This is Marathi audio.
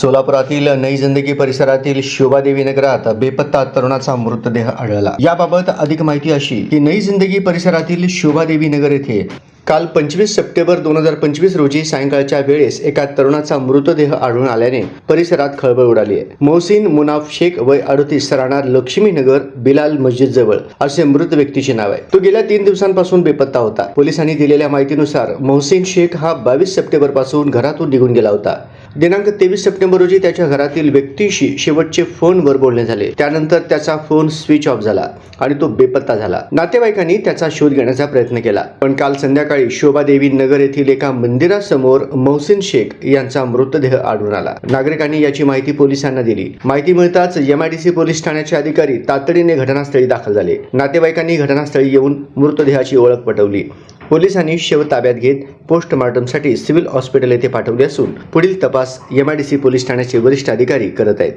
सोलापुरातील नई जिंदगी परिसरातील शोभादेवी नगरात बेपत्ता तरुणाचा मृतदेह आढळला। याबाबत अधिक माहिती अशी की नई जिंदगी परिसरातील शोभादेवी नगर येथे काल 25 सप्टेंबर 2025 रोजी सायंकाळच्या वेळेस एका तरुणाचा मृतदेह आढळून आल्याने परिसरात खळबळ उडाली आहे। मोहसिन मुनाफ शेख वय 38 राहणार लक्ष्मीनगर बिलाल मस्जिद जवळ असे मृत व्यक्तीचे नाव आहे। तो गेल्या 3 दिवसांपासून बेपत्ता होता। पोलिसांनी दिलेल्या माहितीनुसार मोहसिन शेख हा 22 सप्टेंबर पासून घरातून निघून गेला होता। दिनांक 23 सप्टेंबर रोजी त्याच्या घरातील व्यक्तीशी शेवटचे फोनवर बोलणे झाले। त्यानंतर त्याचा फोन स्विच ऑफ झाला आणि तो बेपत्ता झाला। नातेवाईकांनी त्याचा शोध घेण्याचा प्रयत्न केला, पण काल संध्याकाळी शोभादेवी नगर येथील एका मंदिरासमोर मोहसिन शेख यांचा मृतदेह आढळून आला। नागरिकांनी याची माहिती पोलिसांना दिली। माहिती मिळताच MIDC पोलीस ठाण्याचे अधिकारी तातडीने घटनास्थळी दाखल झाले। नातेवाईकांनी घटनास्थळी येऊन मृतदेहाची ओळख पटवली। पोलिसांनी शव ताब्यात घेत पोस्टमॉर्टमसाठी सिव्हिल हॉस्पिटल येथे पाठवले असून पुढील तपास MIDC पोलीस ठाण्याचे वरिष्ठ अधिकारी करत आहेत।